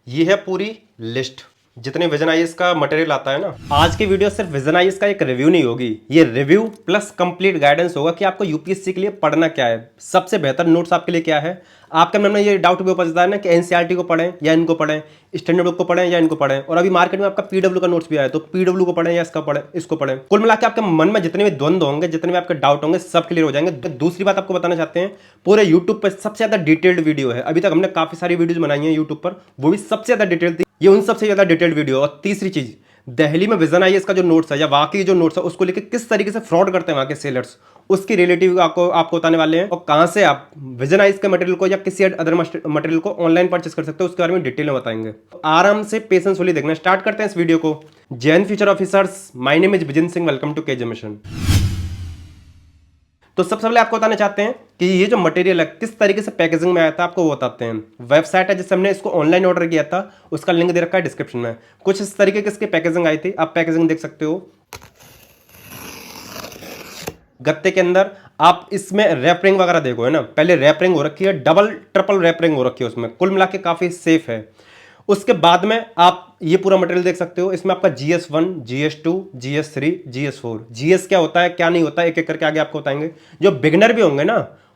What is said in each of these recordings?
ये है पूरी लिस्ट जितने विजन आईएएस का मटेरियल आता है ना। आज की वीडियो सिर्फ विजन आईएएस का एक रिव्यू नहीं होगी, ये रिव्यू प्लस कंप्लीट गाइडेंस होगा कि आपको यूपीएससी के लिए पढ़ना क्या है, सबसे बेहतर नोट्स आपके लिए क्या है। आपके मन में ये डाउट भी उपजता है ना कि एनसीईआरटी को पढ़ें या इनको पढ़ें, स्टैंडर्ड बुक को पढ़ें या इनको पढ़ें, और अभी मार्केट में आपका पीडब्ल्यू का नोट्स भी आया तो पीडब्ल्यू को पढ़ें या इसका पढ़ें इसको पढ़ें। कुल मिला के आपके मन में जितने भी द्वंद्व होंगे, जितने भी आपके डाउट होंगे, सब क्लियर हो जाएंगे। दूसरी बात आपको बताना चाहते हैं, पूरे यूट्यूब पर सबसे ज्यादा डिटेल्ड वीडियो है। अभी तक हमने काफी सारी वीडियोज बनाई है यूट्यूब पर, वो भी सबसे ज्यादा डिटेल थी, ये उन सबसे ज्यादा डिटेल्ड वीडियो। और तीसरी चीज, दिल्ली में विजन आईएएस का जो नोट्स है या वाकई जो नोट्स है उसको लेकर किस तरीके से फ्रॉड करते हैं वहां के सेलर्स, उसकी रिलेटिव आपको बताने वाले हैं। और कहां से आप विजन आईएएस के मटेरियल को या किसी अदर मटेरियल को ऑनलाइन परचेस कर सकते हो, उसके बारे में डिटेल में बताएंगे। आराम से पेशेंसफुली देखना। स्टार्ट करते हैं इस वीडियो को। जय हिंद future officers, my name is Vijan Singh, welcome to KJ mission. तो सबसे पहले आपको बताना चाहते हैं कि ये जो मटेरियल है किस तरीके से पैकेजिंग में आया था, आपको वो बताते हैं। वेबसाइट है जिससे हमने इसको ऑनलाइन ऑर्डर किया था, उसका लिंक दे रखा है डिस्क्रिप्शन में। कुछ इस तरीके की इसकी पैकेजिंग आई थी, आप पैकेजिंग देख सकते हो। गत्ते के अंदर आप इसमें रैपरिंग वगैरह देखो, है ना, पहले रैपरिंग हो रखी है, डबल ट्रिपल रैपरिंग हो रखी है उसमें, कुल मिला के काफी सेफ है। उसके बाद में आप ये पूरा मटेरियल देख सकते हो। इसमें आपका GS1, GS2, GS3, GS4, GS क्या होता है क्या नहीं होता है एक एक करके आगे आपको बताएंगे। जो बिगनर भी होंगे ना,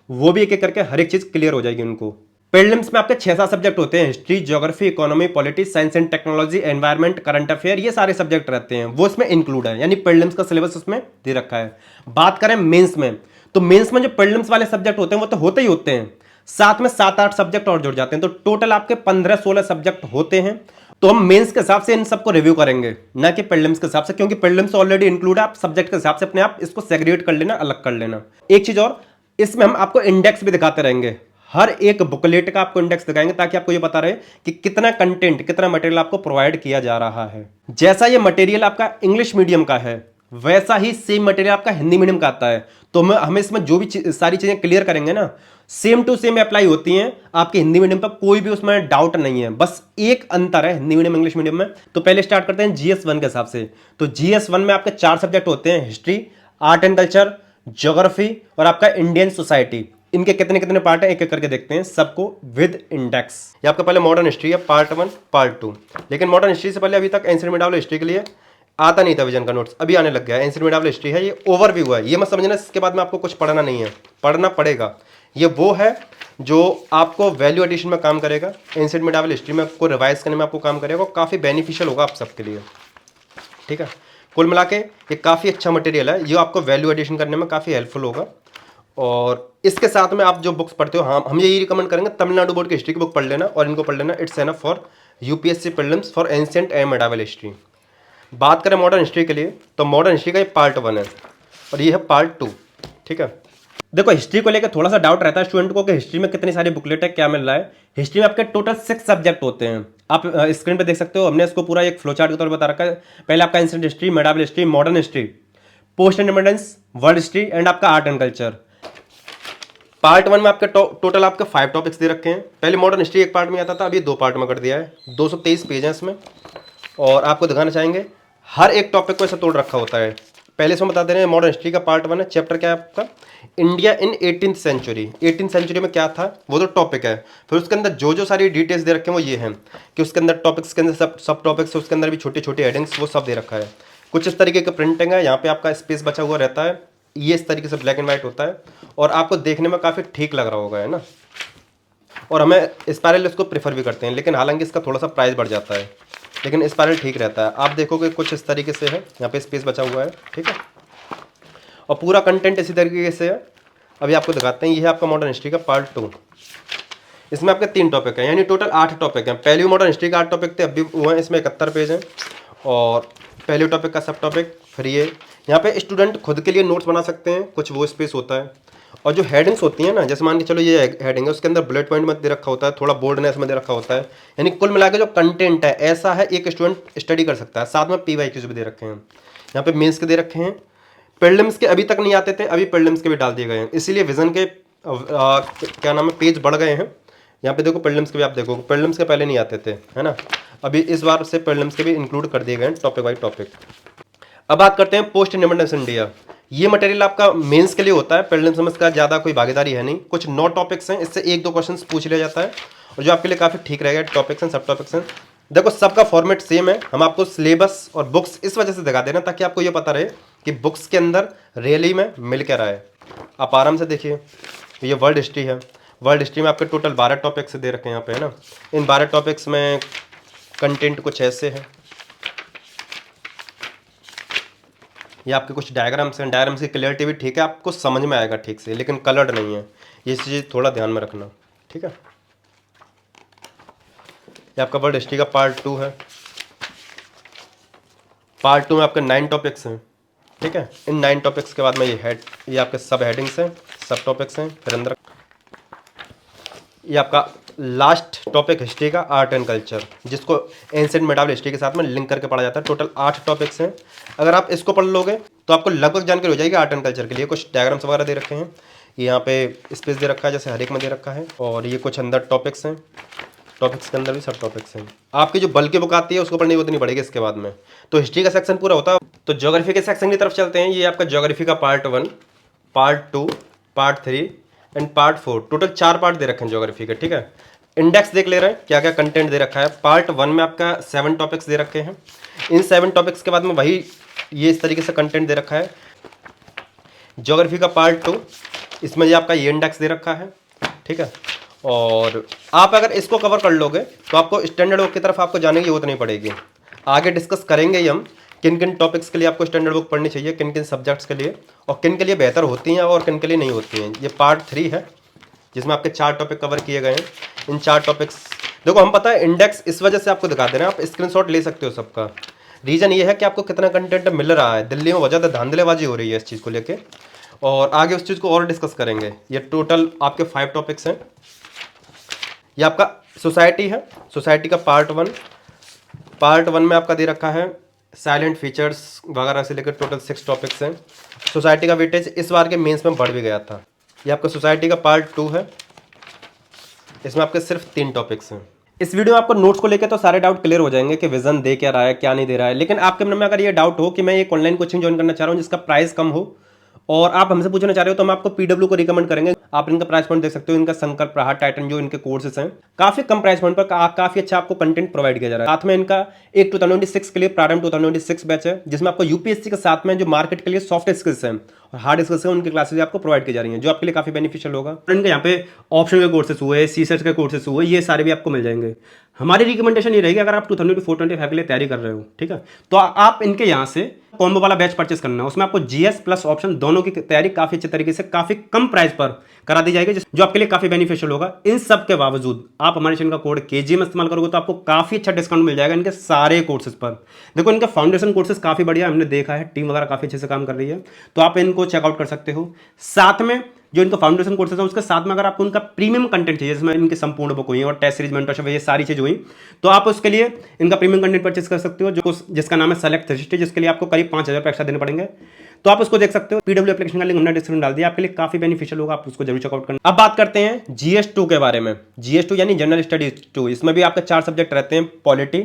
वो भी एक एक करके हर एक चीज क्लियर हो जाएगी उनको। प्रीलिम्स में आपके 6-7 सब्जेक्ट होते हैं, history, geography, economy, politics, science and technology, environment, current affair, ये सारे सब्जेक्ट रहते हैं, वो इसमें इंक्लूड है, यानी प्रीलिम्स का सिलेबस उसमें दे रखा है। बात करें मेंस में, तो मेंस में जो प्रीलिम्स वाले सब्जेक्ट होते हैं वो तो होते ही होते हैं, साथ में 7-8 सब्जेक्ट और जुड़ जाते हैं, तो टोटल आपके 15-16 सब्जेक्ट होते हैं। तो हम मेंस के हिसाब से इन सबको रिव्यू करेंगे, ना कि प्रीलिम्स के हिसाब से, क्योंकि प्रीलिम्स ऑलरेडी इंक्लूड है। आप सब्जेक्ट के हिसाब से अपने आप इसको सेग्रीगेट कर लेना, अलग कर लेना। एक चीज और, इसमें हम आपको इंडेक्स भी दिखाते रहेंगे, हर एक बुकलेट का आपको इंडेक्स दिखाएंगे, ताकि आपको ये पता रहे कि कितना कंटेंट, कितना मटेरियल आपको प्रोवाइड किया जा रहा है। जैसा ये मटेरियल आपका इंग्लिश मीडियम का है, वैसा ही सेम मटेरियल आपका हिंदी मीडियम का आता है। तो हमें इसमें जो भी सारी चीजें क्लियर करेंगे ना, सेम टू सेम अप्लाई होती हैं आपके हिंदी मीडियम पर, कोई भी उसमें डाउट नहीं है। बस एक अंतर है हिंदी मीडियम इंग्लिश मीडियम में। तो पहले स्टार्ट करते हैं GS1 के हिसाब से। तो GS1 में आपके 4 सब्जेक्ट होते हैं, history, art and culture, geography और आपका इंडियन सोसाइटी। इनके कितने कितने पार्ट है एक एक करके देखते हैं, सबको विद इंडेक्स। ये आपका पहले मॉडर्न हिस्ट्री है, पार्ट 1 पार्ट 2। लेकिन मॉडर्न हिस्ट्री से पहले अभी तक एंशिएंट मिडावल हिस्ट्री के लिए आता नहीं था विजन का नोट्स, अभी आने लग गया है। एंशिएंट मिडावल हिस्ट्री है, ये ओवरव्यू है, ये मत समझना इसके बाद में आपको कुछ पढ़ना नहीं है, पढ़ना पड़ेगा। ये वो है जो आपको वैल्यू एडिशन में काम करेगा, एंशिएंट मिडावल हिस्ट्री में को रिवाइज करने में आपको काम करेगा, काफ़ी बेनिफिशियल होगा आप सबके लिए। ठीक है, कुल मिला के ये काफ़ी अच्छा मटेरियल है, ये आपको वैल्यू एडिशन करने में काफ़ी हेल्पफुल होगा। और इसके साथ में आप जो बुक्स पढ़ते हो, हम यही रिकमेंड करेंगे, तमिलनाडु बोर्ड की हिस्ट्री की बुक पढ़ लेना और इनको पढ़ लेना। It's enough for UPSC prelims for ancient and medieval history. बात करें मॉडर्न हिस्ट्री के लिए, तो मॉडर्न हिस्ट्री का ये पार्ट 1 है और ये है पार्ट 2। ठीक है, देखो हिस्ट्री को लेकर थोड़ा सा डाउट रहता है स्टूडेंट को कि हिस्ट्री में कितनी सारी बुकलेट है, क्या मिल रहा है। हिस्ट्री में आपके टोटल 6 सब्जेक्ट होते हैं, आप स्क्रीन पे देख सकते हो। हमने इसको पूरा एक फ्लो चार्ट के तौर पर बता रखा है। पहले आपका ancient history, medieval history, modern history, post independence, world history and आपका आर्ट एंड कल्चर। पार्ट 1 में आपके टोटल आपके 5 टॉपिक्स दे रखे हैं। पहले मॉडर्न हिस्ट्री एक पार्ट में आता था, अभी 2 पार्ट में कर दिया है। 223 पेज हैं इसमें, और आपको दिखाना चाहेंगे हर एक टॉपिक को ऐसा तोड़ रखा होता है। पहले से हम बता दे रहे हैं, मॉडर्न हिस्ट्री का पार्ट 1 है, चैप्टर क्या है आपका, India in 18th century. 18th century में क्या था वो तो टॉपिक है। फिर उसके अंदर जो जो सारी डिटेल्स दे रखे हैं वो ये हैं कि उसके अंदर टॉपिक्स के अंदर सब टॉपिक्स, उसके अंदर भी छोटे छोटे हेडिंग्स, वो सब दे रखा है। कुछ इस तरीके का प्रिंटिंग है, यहाँ पे आपका स्पेस बचा हुआ रहता है, ये इस तरीके से ब्लैक एंड व्हाइट होता है और आपको देखने में काफ़ी ठीक लग रहा होगा, है ना। और हमें स्पायरल इसको प्रेफर भी करते हैं, लेकिन हालांकि इसका थोड़ा सा प्राइस बढ़ जाता है, लेकिन स्पायरल ठीक रहता है। आप देखोगे कुछ इस तरीके से है, यहाँ पे स्पेस बचा हुआ है, ठीक है, और पूरा कंटेंट इसी तरीके से है। अभी आपको दिखाते हैं, ये है आपका मॉडर्न हिस्ट्री का पार्ट 2। इसमें आपके 3 टॉपिक हैं, यानी टोटल 8 टॉपिक हैं। पहले मॉडर्न हिस्ट्री का 8 टॉपिक थे, अभी वो हैं इसमें 71 पेज हैं। और पहले टॉपिक का सब टॉपिक, फिर ये यहाँ पे स्टूडेंट खुद के लिए नोट्स बना सकते हैं, कुछ वो स्पेस होता है। और जो हेडिंग्स होती हैं ना, जैसे मान के चलो ये हेडिंग है, उसके अंदर बुलेट पॉइंट में दे रखा होता है, थोड़ा बोल्डनेस में दे रखा होता है, यानी कुल मिला के जो कंटेंट है ऐसा है एक स्टूडेंट स्टडी कर सकता है। साथ में PYQs भी दे रखे हैं, यहाँ पे मेंस के दे रखे हैं। प्रीलिम्स के अभी तक नहीं आते थे, अभी प्रीलिम्स के भी डाल दिए गए हैं, इसीलिए विजन के क्या नाम है पेज बढ़ गए हैं। यहाँ पे देखो प्रीलिम्स के भी आप देखो, प्रीलिम्स के पहले नहीं आते थे, है ना, अभी इस बार से प्रीलिम्स के भी इंक्लूड कर दिए गए हैं टॉपिक बाई टॉपिक। अब बात करते हैं पोस्ट इंडिपेंडेंस इंडिया। ये मटेरियल आपका मेंस के लिए होता है, प्रीलिम्स में इसका ज़्यादा कोई भागीदारी है नहीं। कुछ 9 टॉपिक्स हैं, इससे 1-2 क्वेश्चन पूछ लिया जाता है और जो आपके लिए काफ़ी ठीक रहेगा। टॉपिक्स हैं, सब टॉपिक्स हैं। देखो सबका फॉर्मेट सेम है। हम आपको सिलेबस और बुक्स इस वजह से दिखा दे रहे हैं ताकि आपको ये पता रहे कि बुक्स के अंदर रियली में मिल क्या रहा है। आप आराम से देखिए, ये वर्ल्ड हिस्ट्री है। वर्ल्ड हिस्ट्री में आपके टोटल 12 टॉपिक्स दे रखे हैं यहाँ पे, है ना। इन 12 टॉपिक्स में कंटेंट कुछ ऐसे है। ये आपके कुछ डायग्राम्स हैं, डायग्राम्स की क्लियरिटी भी ठीक है, आपको समझ में आएगा ठीक से, लेकिन कलर्ड नहीं है। ये चीज़ थोड़ा ध्यान में रखना, ठीक है। ये आपका वर्ल्ड हिस्ट्री का पार्ट 2 है। पार्ट 2 में आपके 9 टॉपिक्स हैं, ठीक है। इन 9 टॉपिक्स के बाद में ये आपके सब हेडिंग्स हैं, सब टॉपिक्स हैं। फिर अंदर ये आपका लास्ट टॉपिक हिस्ट्री का आर्ट एंड कल्चर, जिसको एंशिएंट मेडावल हिस्ट्री के साथ में लिंक करके पढ़ा जाता है। टोटल 8 टॉपिक्स हैं। अगर आप इसको पढ़ लोगे तो आपको लगभग जानकारी हो जाएगी आर्ट एंड कल्चर के लिए। कुछ डायग्राम्स वगैरह दे रखे हैं, ये यहाँ पे स्पेस दे रखा है जैसे हर एक में दे रखा है। और ये कुछ अंदर टॉपिक्स हैं, टॉपिक्स के अंदर भी सब टॉपिक्स हैं। आपकी जो बल्कि बुक आती है उसको पढ़नी उतनी पड़ेगी इसके बाद में। तो हिस्ट्री का सेक्शन पूरा होता है। तो ज्योग्राफी के सेक्शन की तरफ चलते हैं। ये आपका ज्योग्राफी का part 1, part 2, part 3 and part 4। Total 4 part दे रखे हैं ज्योग्राफी के, ठीक है। इंडेक्स देख ले रहे हैं क्या क्या कंटेंट दे रखा है। पार्ट 1 में आपका 7 टॉपिक्स दे रखे हैं। इन 7 टॉपिक्स के बाद में वही ये इस तरीके से कंटेंट दे रखा है। ज्योग्राफी का पार्ट 2, इसमें ये आपका ये इंडेक्स दे रखा है, ठीक है। और आप अगर इसको कवर कर लोगे तो आपको स्टैंडर्ड बुक की तरफ आपको जाने की जरूरत नहीं पड़ेगी। आगे डिस्कस करेंगे ही हम किन किन टॉपिक्स के लिए आपको स्टैंडर्ड बुक पढ़नी चाहिए, किन किन सब्जेक्ट्स के लिए, और किन के लिए बेहतर होती हैं और किन के लिए नहीं होती हैं। ये पार्ट 3 है जिसमें आपके 4 टॉपिक कवर किए गए हैं। इन 4 टॉपिक्स देखो, हम पता है इंडेक्स इस वजह से आपको दिखा दे रहे हैं, आप स्क्रीनशॉट ले सकते हो सबका। रीज़न ये है कि आपको कितना कंटेंट मिल रहा है। दिल्ली में बहुत ज़्यादा धांधलेबाजी हो रही है इस चीज़ को लेके, और आगे उस चीज़ को और डिस्कस करेंगे। ये टोटल आपके 5 टॉपिक्स हैं। ये आपका सोसाइटी है, सोसाइटी का पार्ट 1। पार्ट 1 में आपका दे रखा है साइलेंट फीचर्स वगैरह से लेकर टोटल 6 टॉपिक्स हैं। सोसाइटी का वेटेज इस बार के मेंस में बढ़ भी गया था। ये आपका सोसाइटी का पार्ट 2 है। इसमें आपके सिर्फ 3 टॉपिक्स हैं। इस वीडियो में आपको नोट्स को लेकर तो सारे डाउट क्लियर हो जाएंगे कि विजन दे क्या रहा है, क्या नहीं दे रहा है। लेकिन आपके मन में अगर ये डाउट हो कि मैं एक ऑनलाइन कोचिंग ज्वाइन करना चाह रहा हूँ जिसका प्राइस कम हो और आप हमसे पूछना चाह रहे हो, तो हम आपको पीडब्ल्यू को रिकमेंड करेंगे। आप इनका प्राइस पॉइंट देख सकते हो। इनका शंकर, प्रहार, टाइटन जो इनके कोर्सेस हैं, काफी कम प्राइस पॉइंट पर काफी अच्छा आपको कंटेंट प्रोवाइड किया जा रहा है। साथ में इनका एक 2026 के लिए प्रारंभ 2026 बैच है, जिसमें आपको यूपीएससी के साथ में जो मार्केट के लिए सॉफ्ट स्किल्स हैं और हार्ड स्किल्स हैं उनकी क्लासेस आपको प्रोवाइड की जा रही हैं, जो आपके लिए काफी बेनिफिशियल होगा। इनके यहाँ पे ऑप्शन के कोर्सेस हुए, सीसेट के कोर्सेस हुए, ये सारे भी आपको मिल जाएंगे। हमारी रिकमेंडेशन ये रहेगी, अगर आप 2024-25 के लिए तैयारी कर रहे हो, ठीक है, तो आप इनके यहाँ से कॉम्बो वाला बैच परचेस करना है। उसमें आपको जीएस प्लस ऑप्शन दोनों की तैयारी काफी अच्छे तरीके से काफी कम प्राइस पर करा दी जाएगी, जो आपके लिए काफी बेनिफिशियल होगा। इन सब के बावजूद आप हमारे चैनल का कोड केजीएम इस्तेमाल करोगे तो आपको काफी अच्छा डिस्काउंट मिल जाएगा इनके सारे कोर्सेज पर। देखो, इनके फाउंडेशन कोर्सेज काफी बढ़िया, हमने देखा है, टीम वगैरह काफी अच्छे से काम कर रही है, तो आप इनको चेकआउट कर सकते हो। साथ में जो इनका फाउंडेशन कोर्सेज है उसके साथ में अगर आपको उनका प्रीमियम कंटेंट चाहिए, जिसमें इनकी संपूर्ण बुक हुई है और टेस्ट सीरीज, मेंटरशिप, ये सारी चीज हुई, तो आप उसके लिए इनका प्रीमियम कंटेंट परचेस कर सकते हो, जिसका नाम है सेलेक्ट 360, जिसके लिए आपको करीब 5,000 रुपये एक्स्ट्रा देने पड़ेंगे। तो आप उसको देख सकते हो। पीडब्ल्यू एप्लीकेशन का लिंक हमने डिस्क्रिप्शन डाल दिया, आपके लिए काफी बेनिफिशियल होगा, आप उसको जरूर चेकआउट करना। अब बात करते हैं जीएस2 के बारे में। जीएस2 यानी जनरल स्टडीज 2। इसमें भी आपके 4 सब्जेक्ट रहते हैं। पॉलिटी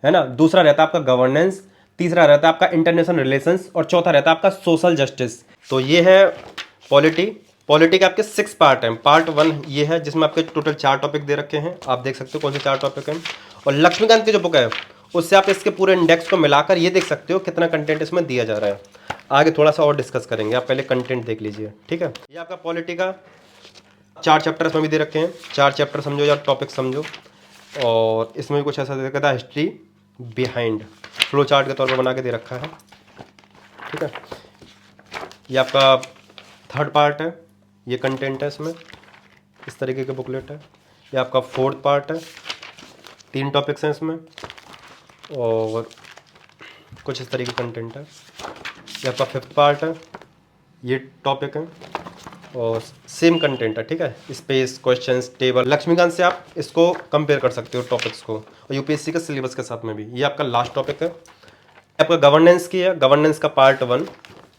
है ना, दूसरा रहता है आपका गवर्नेंस, तीसरा रहता है आपका इंटरनेशनल रिलेशंस और चौथा रहता है आपका सोशल जस्टिस। तो ये है पॉलिटी। पॉलिटी के आपके 6 पार्ट हैं। पार्ट 1 ये है जिसमें आपके टोटल 4 टॉपिक दे रखे हैं, आप देख सकते हो कौन से 4 टॉपिक हैं। और लक्ष्मीकांत की जो बुक है उससे आप इसके पूरे इंडेक्स को मिलाकर ये देख सकते हो कितना कंटेंट इसमें दिया जा रहा है। आगे थोड़ा सा और डिस्कस करेंगे, आप पहले कंटेंट देख लीजिए, ठीक है। ये आपका पॉलिटी का 4 चैप्टर इसमें भी दे रखे हैं। 4 चैप्टर समझो या टॉपिक समझो। और इसमें भी कुछ ऐसा दे रखा था, हिस्ट्री बिहाइंड, फ्लो चार्ट के तौर पर बना के दे रखा है, ठीक है। ये आपका 3rd पार्ट है, ये कंटेंट है इसमें, इस तरीके के बुकलेट है। ये आपका 4th पार्ट है, 3 टॉपिक्स हैं इसमें और कुछ इस तरीके कंटेंट है। ये आपका 5th पार्ट है, ये टॉपिक है और सेम कंटेंट है, ठीक है। स्पेस, क्वेश्चंस, टेबल, लक्ष्मीकांत से आप इसको कंपेयर कर सकते हो टॉपिक्स को, और यूपीएससी के सिलेबस के साथ में भी। ये आपका लास्ट टॉपिक है, आपका गवर्नेंस की है, गवर्नेंस का पार्ट 1,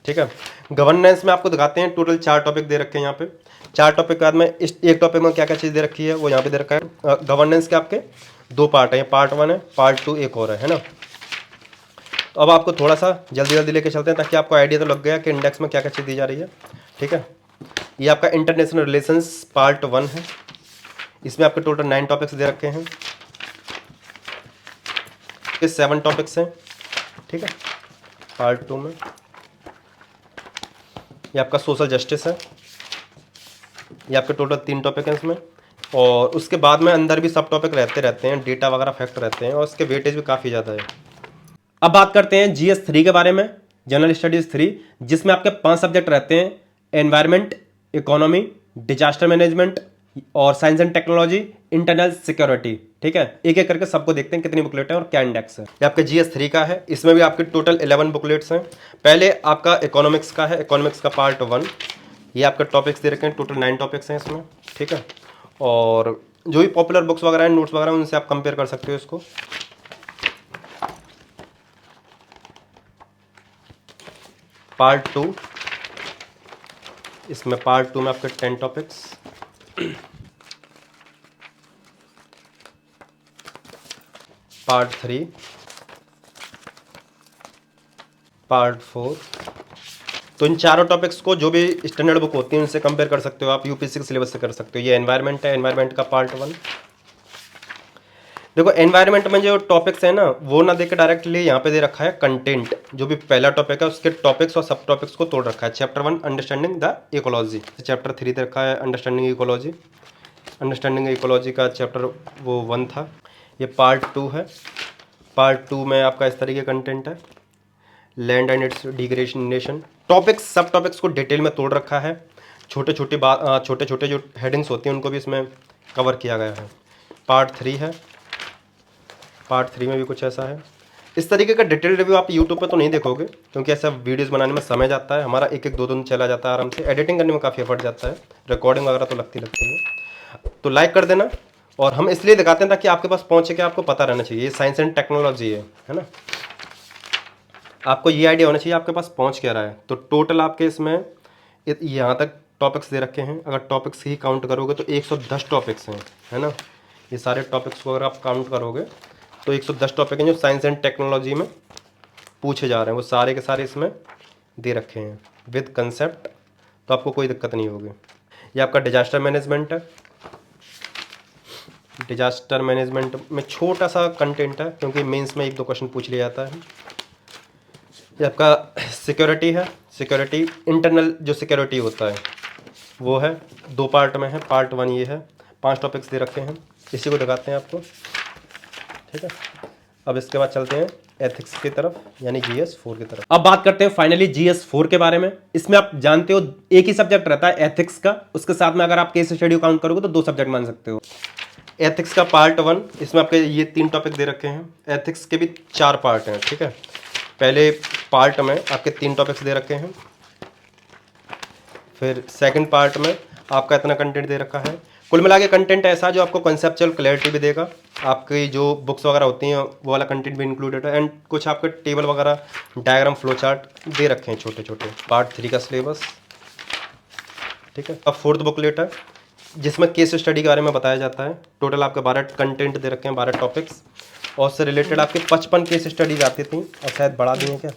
ठीक है। गवर्नेंस में आपको दिखाते हैं टोटल 4 टॉपिक दे रखे हैं यहाँ पे। 4 टॉपिक के बाद में इस एक टॉपिक में क्या क्या चीज़ दे रखी है वो यहाँ पे दे रखा है। गवर्नेंस के आपके 2 पार्ट हैं, पार्ट 1 है, पार्ट 2 एक और है ना। तो अब आपको थोड़ा सा जल्दी जल्दी लेके चलते हैं ताकि आपको आइडिया तो लग गया कि इंडेक्स में क्या क्या चीज़ दी जा रही है। ठीक है, ये आपका इंटरनेशनल रिलेशंस पार्ट 1 है। इसमें आपके टोटल 9 टॉपिक्स दे रखे हैं, ये 7 टॉपिक्स हैं। ठीक है, पार्ट 2 में ये आपका सोशल जस्टिस है, ये आपके टोटल 3 टॉपिक हैं इसमें। और उसके बाद में अंदर भी सब टॉपिक रहते हैं, डेटा वगैरह फैक्ट रहते हैं और उसके वेटेज भी काफ़ी ज़्यादा है। अब बात करते हैं GS 3 के बारे में, जनरल स्टडीज 3, जिसमें आपके 5 सब्जेक्ट रहते हैं, एनवायरमेंट, इकोनॉमी, डिजास्टर मैनेजमेंट और science and technology, internal security. ठीक है, एक एक करके सबको देखते हैं कितनी बुकलेट है और क्या इंडेक्स है। ये आपके GS 3 का है, इसमें भी आपके टोटल 11 बुकलेट्स हैं। पहले आपका इकोनॉमिक्स का है, इकोनॉमिक्स का पार्ट 1, ये आपके टॉपिक्स दे रखे हैं, टोटल 9 टॉपिक्स हैं इसमें। ठीक है, और जो भी पॉपुलर बुक्स वगैरह हैं, नोट्स वगैरह, उनसे आप कंपेयर कर सकते हो इसको। पार्ट 2, इसमें पार्ट 2 में आपके 10 टॉपिक्स। Part 3, part 4। तो इन चारों टॉपिक्स को जो भी स्टैंडर्ड बुक होती है उनसे कंपेयर कर सकते हो आप, यूपीएससी के सिलेबस से कर सकते हो। ये एनवायरनमेंट है, एनवायरनमेंट का पार्ट 1। देखो एनवायरनमेंट में जो टॉपिक्स है ना, वो ना देकर डायरेक्टली यहाँ पे दे रखा है कंटेंट। जो भी पहला टॉपिक है उसके टॉपिक्स और सब टॉपिक्स को तोड़ रखा है। Chapter 1 understanding the ecology, chapter 3 दे रखा है अंडरस्टैंडिंग इकोलॉजी। अंडरस्टैंडिंग इकोलॉजी का चैप्टर वो 1 था। ये पार्ट 2 है। पार्ट 2 में आपका इस तरीके कंटेंट है, land and it's degradation. Topics सब टॉपिक्स को डिटेल में तोड़ रखा है। छोटे छोटे जो हेडिंग्स होती हैं उनको भी इसमें कवर किया गया है। पार्ट 3 है, पार्ट 3 में भी कुछ ऐसा है। इस तरीके का डिटेल रिव्यू आप यूट्यूब पे तो नहीं देखोगे, क्योंकि ऐसा वीडियोस बनाने में समय जाता है हमारा, एक 2 दिन चला जाता है आराम से। एडिटिंग करने में काफ़ी एफर्ट जाता है, रिकॉर्डिंग वगैरह तो लगती है। तो लाइक कर देना, और हम इसलिए दिखाते हैं ताकि आपके पास पहुँचे कि आपको पता रहना चाहिए। ये साइंस एंड टेक्नोलॉजी है ना, आपको ये आइडिया होना चाहिए आपके पास पहुँच क्या रहा है। तो टोटल आपके इसमें यहाँ तक टॉपिक्स दे रखे हैं। अगर टॉपिक्स ही काउंट करोगे तो 110 टॉपिक्स हैं, है ना। ये सारे टॉपिक्स को अगर आप काउंट करोगे तो 110 टॉपिक हैं जो साइंस एंड टेक्नोलॉजी में पूछे जा रहे हैं। वो सारे के सारे इसमें दे रखे हैं विद कंसेप्ट, तो आपको कोई दिक्कत नहीं होगी। ये आपका डिजास्टर मैनेजमेंट है। डिजास्टर मैनेजमेंट में छोटा सा कंटेंट है, क्योंकि मेंस में 1-2 क्वेश्चन पूछ लिया जाता है। ये आपका सिक्योरिटी है। सिक्योरिटी इंटरनल जो सिक्योरिटी होता है वो है, 2 पार्ट में है। पार्ट 1 ये है, 5 टॉपिक्स दे रखे हैं, इसी को दिखाते हैं आपको। ठीक है, अब इसके बाद चलते हैं एथिक्स की तरफ, यानी GS 4 की तरफ। अब बात करते हैं फाइनली GS 4 के बारे में। इसमें आप जानते हो एक ही सब्जेक्ट रहता है एथिक्स का, उसके साथ में अगर आप केस स्टडी काउंट करोगे तो 2 सब्जेक्ट मान सकते हो। एथिक्स का पार्ट 1, इसमें आपके ये 3 टॉपिक दे रखे हैं। एथिक्स के भी 4 पार्ट हैं। ठीक है, पहले पार्ट में आपके 3 टॉपिक्स दे रखे हैं, फिर सेकंड पार्ट में आपका इतना कंटेंट दे रखा है। कुल मिला के कंटेंट ऐसा जो आपको कंसेप्चुअल क्लैरिटी भी देगा। आपकी जो बुक्स वगैरह होती हैं वो वाला कंटेंट भी इंक्लूडेड है, एंड कुछ आपके टेबल वगैरह, डायग्राम, फ्लो चार्ट दे रखे हैं छोटे छोटे। पार्ट 3 का सिलेबस। ठीक है, अब 4th बुकलेट है जिसमें केस स्टडी के बारे में बताया जाता है। टोटल आपके 12 कंटेंट दे रखे हैं, 12 टॉपिक्स, और उससे रिलेटेड आपके 55 केस स्टडीज आती थी, और शायद बढ़ा दी हैं क्या।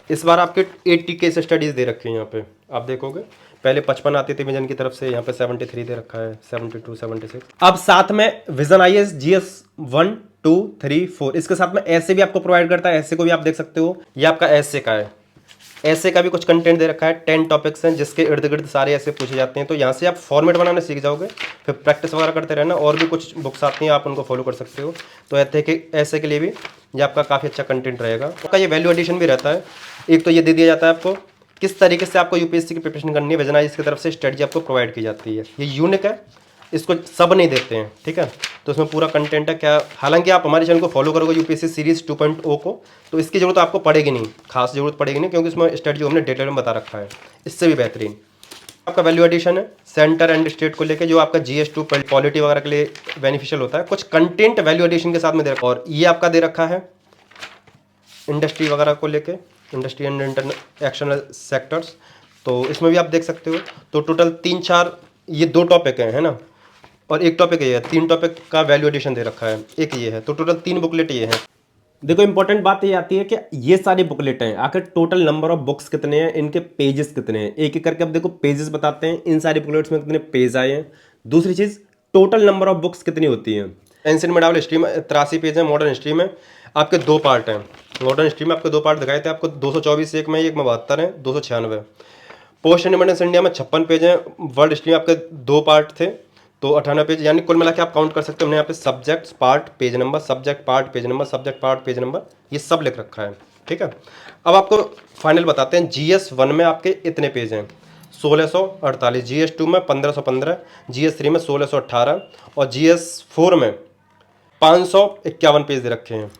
इस बार आपके 80 केस स्टडीज़ दे रखे हैं। यहाँ पे आप देखोगे पहले 55 आती थी विजन की तरफ से, यहाँ पे 73 दे रखा है, 72, 76। अब साथ में विजन IAS GS 1, 2, 3, 4, इसके साथ में ऐसे भी आपको प्रोवाइड करता है। ऐसे को भी आप देख सकते हो। ये आपका ऐसे का है, ऐसे का भी कुछ कंटेंट दे रखा है। 10 टॉपिक्स हैं जिसके इर्द गिर्द सारे ऐसे पूछे जाते हैं। तो यहाँ से आप फॉर्मेट बनाना सीख जाओगे, फिर प्रैक्टिस वगैरह करते रहना। और भी कुछ बुक्स आती हैं, आप उनको फॉलो कर सकते हो। तो ऐसे के लिए भी ये आपका काफ़ी अच्छा कंटेंट रहेगा। आपका ये वैल्यू एडिशन भी रहता है। एक तो ये दे दिया जाता है आपको किस तरीके से आपको यूपीएससी की प्रिपरेशन करनी है। विजन IAS की तरफ से स्ट्रेटजी आपको प्रोवाइड की जाती है। ये यूनिक है, इसको सब नहीं देते हैं। ठीक है, तो इसमें पूरा कंटेंट है क्या। हालांकि आप हमारे चैनल को फॉलो करोगे यूपीएससी सीरीज 2.0 को, तो इसकी जरूरत आपको पड़ेगी नहीं, खास जरूरत पड़ेगी नहीं, क्योंकि इसमें स्ट्रेटजी हमने डिटेल में बता रखा है। इससे भी बेहतरीन आपका वैल्यू एडिशन है सेंटर एंड स्टेट को लेके, जो आपका GS2 पॉलिटी वगैरह के लिए बेनिफिशियल होता है। कुछ कंटेंट वैल्यू एडिशन के साथ में दे रखा है। और ये आपका दे रखा है इंडस्ट्री वगैरह को लेके, industry and internal external sectors. तो इसमें भी आप देख सकते हो। तो टोटल 3-4 ये 2 टॉपिक हैं, है ना, और 1 टॉपिक ये है। 3 टॉपिक का वैल्यू एडिशन दे रखा है, एक ये है। तो टोटल 3 बुकलेट ये है। देखो इंपॉर्टेंट बात ये आती है कि ये सारी बुकलेट हैं, आखिर टोटल नंबर ऑफ बुक्स कितने हैं, इनके पेजेस कितने हैं, एक एक करके अब देखो पेजेस बताते हैं इन सारी बुकलेट्स में कितने पेज आए हैं। दूसरी चीज टोटल नंबर ऑफ बुक्स कितनी होती हैं। एंशिएंट मेडावल हिस्ट्री में 83 पेज है, मॉडर्न हिस्ट्री में आपके 2 पार्ट हैं। मॉडर्न हिस्ट्री में आपको 2 पार्ट दिखाए थे, आपको 224 एक में 72 है, 296। पोस्ट इंडिपेंडेंस इंडिया में 56 पेज हैं, वर्ल्ड हिस्ट्री में आपके 2 पार्ट थे तो 98 पेज, यानी कुल मिला के आप काउंट कर सकते हो। हमने यहाँ पे subject part page number, subject part page number, subject part page number, ये सब लिख रखा है। ठीक है, अब आपको फाइनल बताते हैं। GS 1 में आपके इतने पेज हैं 1648, GS 2 में 1515, GS 3 में 1618 और GS 4 में 551 पेज दे रखे हैं।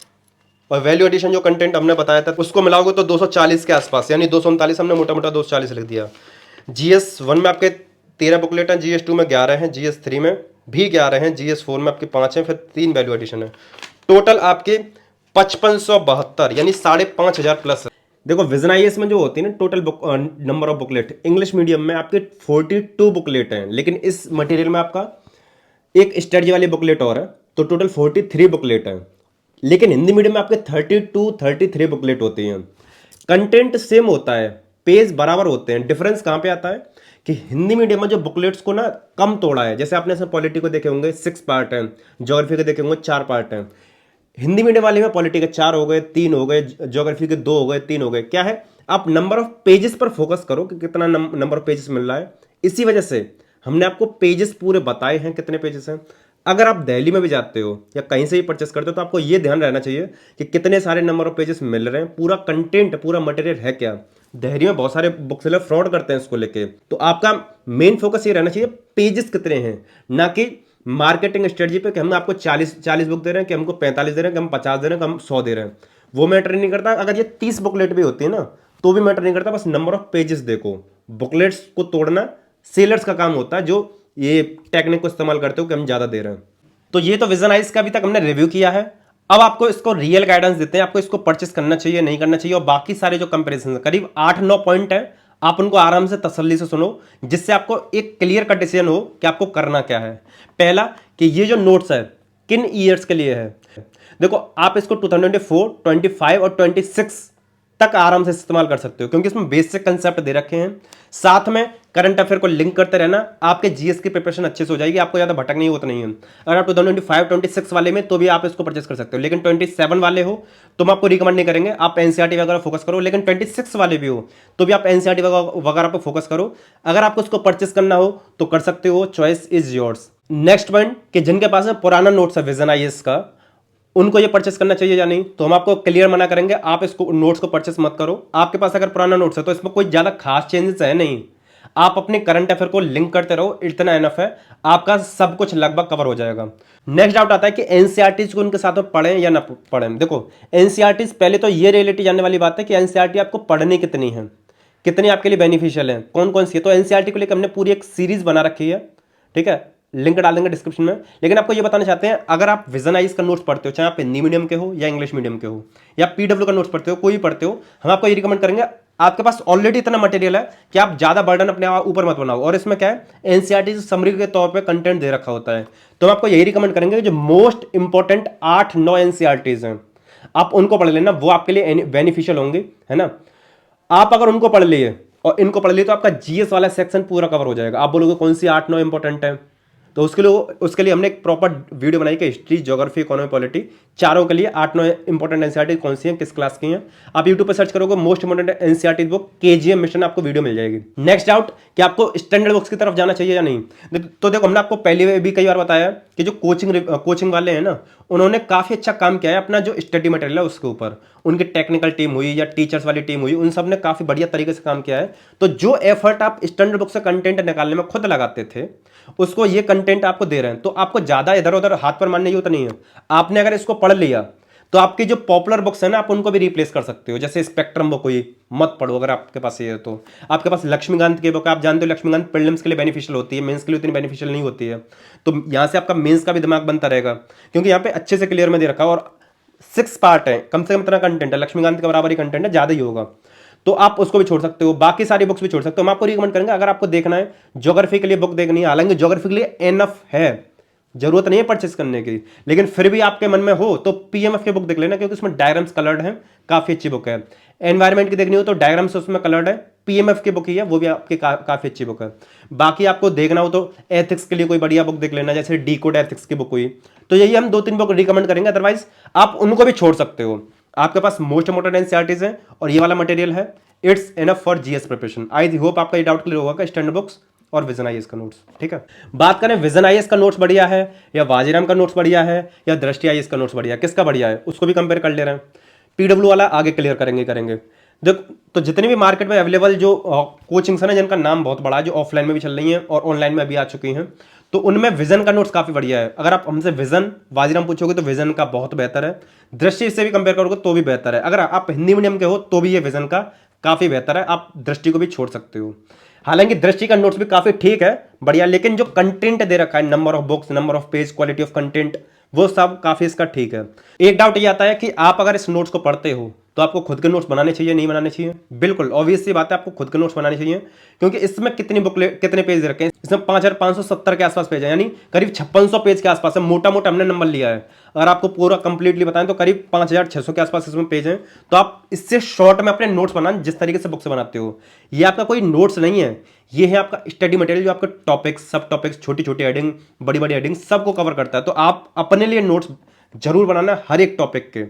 और वैल्यू एडिशन जो कंटेंट हमने बताया था उसको मिलाओगे तो 240 के आसपास, यानी 239 हमने मोटा मोटा 240 लिख दिया। GS 1 में आपके 13 बुकलेट हैं, GS 2 में 11 हैं, GS 3 में भी 11 हैं, GS 4 में आपके 5 हैं, फिर 3 वैल्यू एडिशन है। टोटल आपके 5572 यानी 5500 प्लस है। देखो विजन आईएएस में जो होती है ना total number of booklet, English medium में आपके 42 बुकलेट हैं, लेकिन इस मटेरियल में आपका एक स्ट्रेटजी वाली बुकलेट और है तो टोटल 43 बुकलेट हैं। लेकिन हिंदी मीडियम में आपके 33 बुकलेट होती हैं। कंटेंट सेम होता है, पेज बराबर होते हैं। डिफरेंस कहाँ पे आता है कि हिंदी मीडियम में जो बुकलेट्स को ना कम तोड़ा है, जैसे आपने इसमें पॉलिटी को देखे होंगे 6 पार्ट हैं, ज्योग्राफी के देखे होंगे 4 पार्ट हैं। हिंदी मीडियम वाले में पॉलिटी के 4 हो गए, 3 हो गए, ज्योग्राफी के 2 हो गए, 3 हो गए। क्या है, आप नंबर ऑफ पेजेस पर फोकस करो कि कितना नंबर ऑफ पेजेस मिल रहा है। इसी वजह से हमने आपको पेजेस पूरे बताए हैं कितने पेजेस हैं। अगर आप दिल्ली में भी जाते हो या कहीं से भी परचेस करते हो तो आपको ये ध्यान रहना चाहिए कि कितने सारे नंबर ऑफ पेजेस मिल रहे हैं, पूरा कंटेंट पूरा मटेरियल है क्या। दिल्ली में बहुत सारे बुक सेलर फ्रॉड करते हैं इसको लेके, तो आपका मेन फोकस ये रहना चाहिए पेजेस कितने हैं, ना कि मार्केटिंग स्ट्रेटजी पे कि हम आपको 40 बुक दे रहे हैं, कि हमको 45 दे रहे हैं, कि हम 50 दे रहे हैं, कि हम 100 दे रहे हैं। वो मैटर नहीं करता। अगर ये 30 बुकलेट भी होती है ना तो भी मैटर नहीं करता, बस नंबर ऑफ पेजेस देखो। बुकलेट्स को तोड़ना सेलर्स का काम होता है जो ये टेक्निक को इस्तेमाल करते हो कि हम ज्यादा दे रहे हैं। तो ये तो विजन आइज का अभी तक हमने रिव्यू किया है। अब आपको इसको रियल गाइडेंस देते हैं, आपको इसको परचेस करना चाहिए नहीं करना चाहिए, और बाकी सारे जो कंपेरिजन करीब 8-9 पॉइंट है, आप उनको आराम से तसल्ली से सुनो, जिससे आपको एक क्लियर कट डिसीजन हो कि आपको करना क्या है। पहला कि ये जो नोट्स है किन ईयर्स के लिए है। देखो आप इसको 2024, 25 और 26 तक आराम से इस्तेमाल कर सकते हो, क्योंकि इसमें बेसिक कंसेप्ट दे रखे हैं। साथ में करंट अफेयर को लिंक करते रहना, आपके जीएस की प्रिपरेशन अच्छे से हो जाएगी, आपको ज्यादा भटक नहीं होता नहीं है। अगर आप 2025, 26 वाले में तो भी आप इसको परचेस कर सकते हो, लेकिन 27 वाले हो तो हम आपको रिकमेंड नहीं करेंगे, आप एनसीईआरटी वगैरह फोकस करो। लेकिन 26 वाले भी हो तो भी आप एनसीईआरटी वगैरह पर फोकस करो। अगर आपको इसको परचेस करना हो तो कर सकते हो, choice is yours. Next point कि जिनके पास में पुराना नोट्स है विजन आईएएस का, उनको ये परचेस करना चाहिए या नहीं, तो हम आपको क्लियर मना करेंगे, आप इसको नोट्स को परचेस मत करो। आपके पास अगर पुराना नोट्स है तो इसमें कोई ज्यादा खास चेंजेस है नहीं, आप अपने करंट अफेयर को लिंक करते रहो, इतना एनफ है, आपका सब कुछ लगभग कवर हो जाएगा। नेक्स्ट डाउट आता है कि एनसीईआरटी को उनके साथ में पढ़ें या ना पढ़ें। देखो एनसीईआरटी पहले तो ये रियलिटी जानने वाली बात है कि एनसीईआरटी आपको पढ़नी कितनी है, कितनी आपके लिए बेनिफिशियल है, कौन कौन सी है। तो एनसीईआरटी को लेकर हमने पूरी एक सीरीज बना रखी है, ठीक है, लिंक डाल देंगे डिस्क्रिप्शन में। लेकिन आपको ये बताना चाहते हैं, अगर आप विजन आइज का नोट्स पढ़ते हो, चाहे आप हिंदी मीडियम के हो या इंग्लिश मीडियम के हो, या पीडब्ल्यू का नोट्स पढ़ते हो, कोई भी पढ़ते हो, हम आपको ये रिकमेंड करेंगे, आपके पास ऑलरेडी इतना मटेरियल है कि आप ज्यादा बर्डन अपने ऊपर मत बनाओ। और इसमें क्या है, एनसीईआरटी समरी के तौर पे कंटेंट दे रखा होता है, तो हम आपको यही रिकमेंड करेंगे कि जो मोस्ट इंपॉर्टेंट 8-9 एनसीईआरटीज हैं आप उनको पढ़ लेना, वो आपके लिए बेनिफिशियल होंगे, है ना। आप अगर उनको पढ़ लिए और इनको पढ़ लिए तो आपका जीएस वाला सेक्शन पूरा कवर हो जाएगा। आप बोलोगे कौन सी 8-9 इंपॉर्टेंट है, तो उसके लिए हमने एक प्रॉपर वीडियो बनाई कि हिस्ट्री, ज्योग्राफी, इकोनॉमी, पॉलिटी, चारों के लिए 8-9 इंपॉर्टेंट एनसीईआरटी कौन सी हैं, किस क्लास की हैं। आप यूट्यूब पर सर्च करोगे most important NCERT book KGM mission, आपको वीडियो मिल जाएगी। नेक्स्ट डाउट कि आपको स्टैंडर्ड बुक्स की तरफ जाना चाहिए या नहीं। तो देखो हमने आपको पहले भी कई बार बताया कि जो कोचिंग वाले हैं ना, उन्होंने काफी अच्छा काम किया है अपना जो स्टडी मटेरियल है उसके ऊपर। उनकी टेक्निकल टीम हुई या टीचर्स वाली टीम हुई, उन सब ने काफी बढ़िया तरीके से काम किया है। तो जो एफर्ट आप स्टैंडर्ड बुक से कंटेंट निकालने में खुद लगाते थे, उसको ये कंटेंट आपको दे रहे हैं, तो आपको ज्यादा इधर उधर हाथ पर मारने की जरूरत नहीं है। आपने अगर इसको पढ़ लिया तो आपकी जो पॉपुलर बुक्स है ना, आप उनको भी रिप्लेस कर सकते हो। जैसे स्पेक्ट्रम बुक हुई, मत पढ़ो अगर आपके पास ये है तो। आपके पास लक्ष्मीकांत की बुक, आप जानते हो लक्ष्मीकांत प्रीलिम्स के लिए बेनिफिशियल होती है, मेंस के लिए उतनी बेनिफिशियल नहीं होती है। तो यहां से आपका मेंस का भी दिमाग बनता रहेगा, क्योंकि यहाँ पे अच्छे से क्लियर में दे रखा है। और 6 पार्ट है, कम से कम इतना कंटेंट है, लक्ष्मीकांत के बराबर ही कंटेंट है, ज्यादा ही होगा, तो आप उसको भी छोड़ सकते हो, बाकी सारी बुक्स भी छोड़ सकते हो। हम आपको रिकमेंड करेंगे अगर आपको देखना है ज्योग्राफी के लिए बुक देखनी है, हालांकि ज्योग्राफी के लिए एनफ है, जरूरत नहीं है परचेस करने की, लेकिन फिर भी आपके मन में हो तो पीएमएफ की बुक देख लेना, क्योंकि उसमें डायग्राम्स कलर्ड हैं, काफी अच्छी बुक है। एनवायरमेंट की देखनी हो तो डायग्राम्स उसमें कलर्ड है, पीएमएफ की बुक ही है, वो भी आपकी काफी अच्छी बुक है। बाकी आपको देखना हो तो एथिक्स के लिए कोई बढ़िया बुक देख लेना, जैसे डी कोड एथिक्स की बुक हुई। तो यही हम 2-3 बुक रिकमेंड करेंगे, अदरवाइज आप उनको भी छोड़ सकते हो। आपके पास मोस्ट इंपोर्टेंट एनसीईआरटीज है और ये वाला मटेरियल है, it's enough for GS preparation. I hope आपका ये डाउट क्लियर होगा स्टैंडर्ड बुक्स और विजन आईएएस का नोट्स। ठीक है, बात करें विजन आईएएस का नोट्स बढ़िया है या वाजीराम का नोट्स बढ़िया है या दृष्टि आईएएस का नोट्स बढ़िया है, किसका बढ़िया है उसको भी कंपेयर कर ले रहे हैं। पीडब्ल्यू वाला आगे क्लियर करेंगे। देख, तो जितने भी मार्केट में अवेलेबल जो कोचिंग्स है ना, जिनका नाम बहुत बड़ा है, जो ऑफलाइन में भी चल रही हैं और ऑनलाइन में भी आ चुकी हैं, तो उनमें विजन का नोट्स काफी बढ़िया है। अगर आप हमसे विजन वाजीराम पूछोगे तो विजन का बहुत बेहतर है, दृष्टि से भी कंपेयर करोगे तो भी बेहतर है। अगर आप हिंदी मीडियम के हो तो भी ये विजन का काफी बेहतर है, आप दृष्टि को भी छोड़ सकते हो। हालांकि दृष्टि का नोट्स भी काफी ठीक है, बढ़िया, लेकिन जो कंटेंट दे रखा है, number of books, number of page, quality of content, वो सब काफी इसका ठीक है। एक डाउट ये आता है कि आप अगर इस नोट्स को पढ़ते हो तो आपको खुद के नोट्स बनाने चाहिए, नहीं बनाने चाहिए? बिल्कुल ऑब्वियस सी बात है, आपको खुद के नोट्स बनाने चाहिए, क्योंकि इसमें कितने पेज रखे हैं, इसमें 5570 के आसपास पेज है, यानी करीब 5600 पेज के आसपास है। मोटा मोटा हमने नंबर लिया है, अगर आपको पूरा कंप्लीटली बताएं तो करीब 5600 के आसपास इसमें पेज हैं। तो आप इससे शॉर्ट में अपने नोट्स बनाएं, जिस तरीके से बुक से बनाते हो। ये आपका कोई नोट्स नहीं है, ये है आपका स्टडी मटेरियल, जो आपके टॉपिक्स, सब टॉपिक्स, छोटी छोटी हेडिंग, बड़ी बड़ी हेडिंग, सबको कवर करता है। तो आप अपने लिए नोट्स जरूर बनाना हर एक टॉपिक के,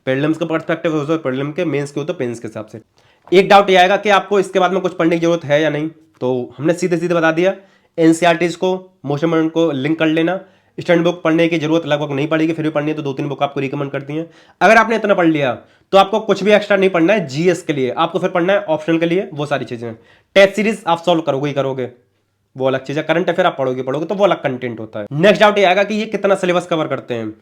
प्रीलिम्स का पर्सपेक्टिव हो तो प्रीलिम के, मेंस के हो तो मेंस के हिसाब से। एक डाउट ये आएगा कि आपको इसके बाद में कुछ पढ़ने की जरूरत है या नहीं, तो हमने सीधे सीधे बता दिया, एनसीईआरटीज को, मोस्ट इंपोर्टेंट को लिंक कर लेना। स्टैंडर्ड बुक पढ़ने की जरूरत लगभग नहीं पड़ेगी, फिर भी पढ़नी है तो 2-3 बुक आपको रिकमेंड करती हैं। अगर आपने इतना पढ़ लिया तो आपको कुछ भी एक्स्ट्रा नहीं पढ़ना है जीएस के लिए, आपको फिर पढ़ना है ऑप्शनल के लिए वो सारी चीजें। टेस्ट सीरीज आप सॉल्व करोगे ही करोगे, वो अलग चीज है। करंट अफेयर आप पढ़ोगे तो वो अलग कंटेंट होता है। नेक्स्ट डाउट ये आएगा कि ये कितना सिलेबस कवर करते हैं,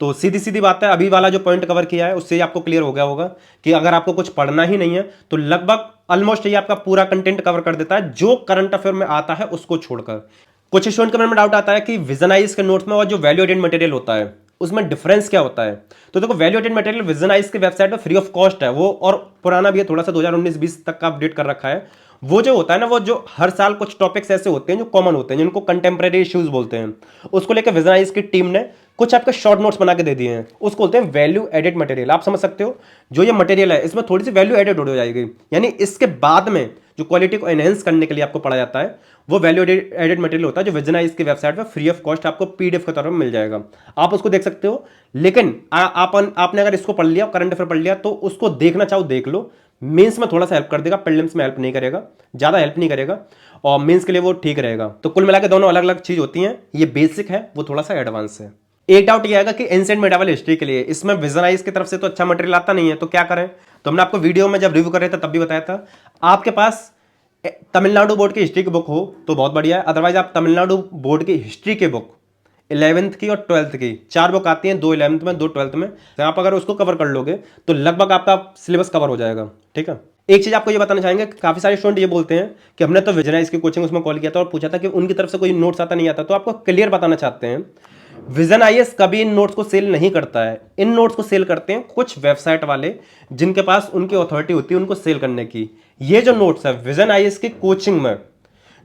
तो सीधी सीधी बात है, अभी वाला जो पॉइंट कवर किया है उससे आपको क्लियर हो गया होगा कि अगर आपको कुछ पढ़ना ही नहीं है तो लगभग ऑलमोस्ट ये आपका पूरा कंटेंट कवर कर देता है, जो करंट अफेयर में आता है उसको छोड़कर। कुछ स्टूडेंट के मन में डाउट आता है कि विजन आईएएस के नोट्स में और जो वैल्यू एडेड मटेरियल होता है उसमें डिफरेंस क्या होता है। तो देखो, value added material Vision IAS के वेबसाइट पर फ्री ऑफ कॉस्ट है वो, और पुराना भी है थोड़ा सा, 2019-20 तक का अपडेट कर रखा है। वो जो होता है ना, वो जो हर साल कुछ टॉपिक्स ऐसे होते हैं जो कॉमन होते हैं, जिनको कंटेम्प्रेरी इश्यूज बोलते हैं, उसको लेकर विजन आईएएस की टीम ने कुछ आपके शॉर्ट नोट्स बना के दे दिए हैं, उसको बोलते हैं वैल्यू एडेड मटेरियल। आप समझ सकते हो, जो ये मटेरियल है इसमें थोड़ी सी वैल्यू एडेड हो जाएगी, यानी इसके बाद में जो क्वालिटी को एनहेंस करने के लिए आपको पढ़ा जाता है वो वैल्यू एडेड मटेरियल होता है, जो विजन आईएएस की वेबसाइट पर फ्री ऑफ कॉस्ट आपको पीडीएफ के तौर पर मिल जाएगा, आप उसको देख सकते हो। लेकिन आपने अगर इसको पढ़ लिया, करंट अफेयर पढ़ लिया, तो उसको देखना चाहो देख लो, मेंस में थोड़ा सा हेल्प कर देगा, प्रीलिम्स में हेल्प नहीं करेगा, ज्यादा हेल्प नहीं करेगा, और मेंस के लिए वो ठीक रहेगा। तो कुल मिलाकर दोनों अलग अलग चीज होती हैं, ये बेसिक है, वो थोड़ा सा एडवांस है। एक डाउट ये आएगा कि एंशिएंट मेडिवल हिस्ट्री के लिए इसमें विजन आईएएस की तरफ से तो अच्छा मटेरियल आता नहीं है, तो क्या करें? तो हमने आपको वीडियो में जब रिव्यू कर रहे थे तब भी बताया था, आपके पास तमिलनाडु बोर्ड की हिस्ट्री की बुक हो तो बहुत बढ़िया है, अदरवाइज आप तमिलनाडु बोर्ड की हिस्ट्री की बुक 11th की और 12th की 4 बुक आती हैं, 2 11th में 2 12th में, तो आप अगर उसको कवर कर लोगे तो लगभग आपका सिलेबस कवर हो जाएगा। ठीक है, एक चीज आपको ये बताना चाहेंगे, काफी सारे स्टूडेंट ये बोलते हैं कि हमने तो विजन आईएएस की कोचिंग उसमें कॉल किया था और पूछा था कि उनकी तरफ से कोई नोट्स आता नहीं आता, तो आपको क्लियर बताना चाहते हैं, विजन आईएएस कभी इन नोट्स को सेल नहीं करता है। इन नोट्स को सेल करते हैं कुछ वेबसाइट वाले, जिनके पास उनकी अथॉरिटी होती है उनको सेल करने की। ये जो नोट्स है विजन आईएएस की कोचिंग में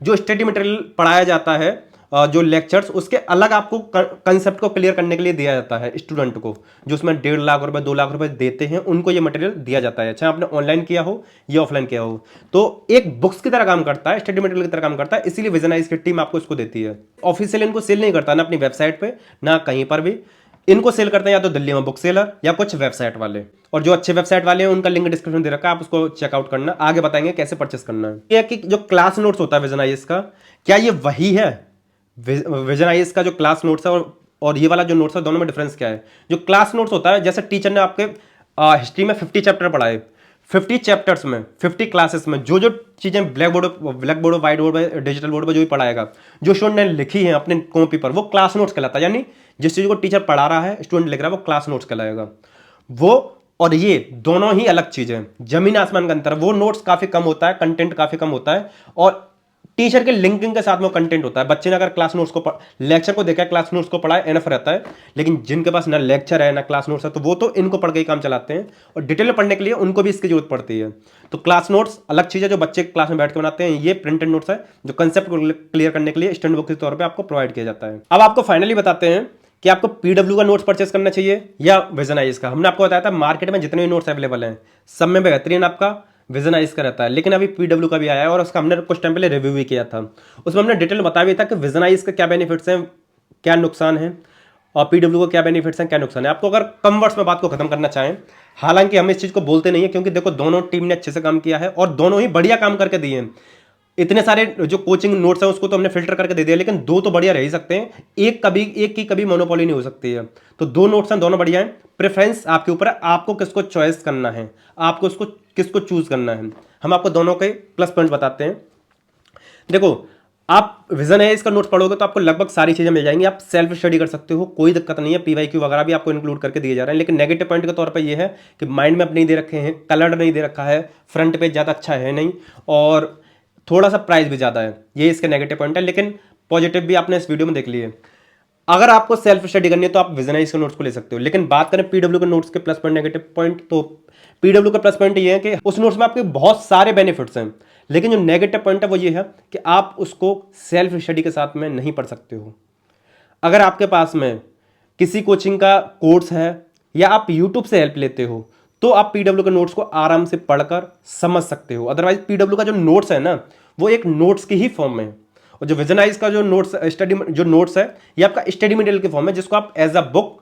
जो स्टडी मटेरियल पढ़ाया जाता है, जो लेक्चर्स, उसके अलग आपको कंसेप्ट को क्लियर करने के लिए दिया जाता है स्टूडेंट को, जो उसमें 1.5 लाख रुपए 2 लाख रुपए देते हैं, उनको ये मटेरियल दिया जाता है, चाहे आपने ऑनलाइन किया हो या ऑफलाइन किया हो। तो एक बुक्स की तरह काम करता है, स्टडी मटेरियल की तरह काम करता है, इसीलिए विजन आईएएस की टीम आपको इसको देती है। ऑफिशियल इनको सेल नहीं करता, ना अपनी वेबसाइट पे ना कहीं पर भी, इनको सेल करते हैं या तो दिल्ली में बुक सेलर या कुछ वेबसाइट वाले, और जो अच्छे वेबसाइट वाले हैं उनका लिंक डिस्क्रिप्शन दे रखा है, आप उसको चेकआउट करना, आगे बताएंगे कैसे परचेस करना है। ये कि जो क्लास नोट्स होता है विजन आईएएस का, क्या ये वही है विजन आईएएस का जो क्लास नोट्स है और ये वाला जो नोट्स है, दोनों में डिफरेंस क्या है? जो क्लास नोट्स होता है, जैसे टीचर ने आपके हिस्ट्री में 50 चैप्टर पढ़ाए, 50 चैप्टर्स में 50 क्लासेस में जो जो चीजें ब्लैक बोर्ड व्हाइट बोर्ड पर, डिजिटल बोर्ड पर जो भी पढ़ाएगा, जो स्टूडेंट ने लिखी है अपने कॉपी पर, वो क्लास नोट्स कहलाता है। यानी जिस चीज को टीचर पढ़ा रहा है, स्टूडेंट लिख रहा है, वो क्लास नोट्स कहलाएगा। वो और ये दोनों ही अलग चीजें, जमीन आसमान का अंतर। वो नोट्स काफी कम होता है, कंटेंट काफी कम होता है, और टीचर के लिंकिंग के साथ में कंटेंट होता है। बच्चे ने अगर क्लास नोट्स को लेक्चर को देखा है, क्लास नोट्स को पढ़ा है, एनफ रहता है। लेकिन जिनके पास ना लेक्चर है ना क्लास नोट्स है, तो वो तो इनको पढ़ के ही काम चलाते हैं, और डिटेल में पढ़ने के लिए उनको भी इसकी जरूरत पड़ती है। तो क्लास नोट्स अलग चीज़ है जो बच्चे क्लास में बैठ के बनाते हैं, ये प्रिंटेड नोट्स है जो कंसेप्ट को क्लियर करने के लिए स्टैंड बुक के तौर पर आपको प्रोवाइड किया जाता है। अब आपको फाइनली बताते हैं कि आपको पीडब्ल्यू का नोट्स परचेस करना चाहिए या विजनाइज का। हमने आपको बताया था मार्केट में जितने भी नोट्स अवेलेबल हैं सब में बेहतरीन आपका विजनाइज का रहता है, लेकिन अभी पीडब्ल्यू का भी आया है और उसका हमने कुछ टाइम पहले रिव्यू भी किया था। उसमें हमने डिटेल बताया भी था कि विजनाइज का क्या बेनिफिट्स हैं, क्या नुकसान है, और पीडब्ल्यू को क्या बेनिफिट्स हैं, क्या नुकसान है। आपको अगर कम वर्ड्स में बात को खत्म करना चाहें, हालांकि हम इस चीज़ को बोलते नहीं है, क्योंकि देखो दोनों टीम ने अच्छे से काम किया है और दोनों ही बढ़िया काम करके दिए हैं। इतने सारे जो कोचिंग नोट्स हैं उसको तो हमने फिल्टर करके दे दिया, लेकिन दो तो बढ़िया रह ही सकते हैं, एक की कभी मोनोपोली नहीं हो सकती है। तो दो नोट्स हैं, दोनों बढ़िया हैं। प्रेफरेंस आपके ऊपर है, आपको किसको चॉइस करना है, आपको उसको किसको चूज करना है। हम आपको दोनों के प्लस पॉइंट बताते हैं। देखो, आप विजन है इसका नोट्स पढ़ोगे तो आपको लगभग सारी चीजें मिल जाएंगी, आप सेल्फ स्टडी कर सकते हो, कोई दिक्कत नहीं है। पीवाईक्यू वगैरह भी आपको इंक्लूड करके दिए जा रहे हैं। लेकिन नेगेटिव पॉइंट के तौर पर यह है कि माइंड मैप नहीं दे रखे हैं, कलर्ड नहीं दे रखा है, फ्रंट पेज ज़्यादा अच्छा है नहीं, और थोड़ा सा प्राइस भी ज़्यादा है, ये इसके नेगेटिव पॉइंट है। लेकिन पॉजिटिव भी आपने इस वीडियो में देख लिए। अगर आपको सेल्फ स्टडी करनी है तो आप विजनाइज के नोट्स को ले सकते हो। लेकिन बात करें पीडब्ल्यू के नोट्स के प्लस पॉइंट नेगेटिव पॉइंट, तो पीडब्ल्यू का प्लस पॉइंट ये है कि उस नोट्स में आपके बहुत सारे बेनिफिट्स हैं, लेकिन जो नेगेटिव पॉइंट है वो ये है कि आप उसको सेल्फ स्टडी के साथ में नहीं पढ़ सकते हो। अगर आपके पास में किसी कोचिंग का कोर्स है या आप यूट्यूब से हेल्प लेते हो तो आप पीडब्ल्यू के नोट्स को आराम से पढ़कर समझ सकते हो। अदरवाइज पीडब्ल्यू का जो नोट्स है ना, वो एक नोट्स की ही फॉर्म में, और जो विजनाइज का जो नोट्स स्टडी जो नोट्स है ये आपका स्टडी मटेरियल की फॉर्म में, जिसको आप एज अ बुक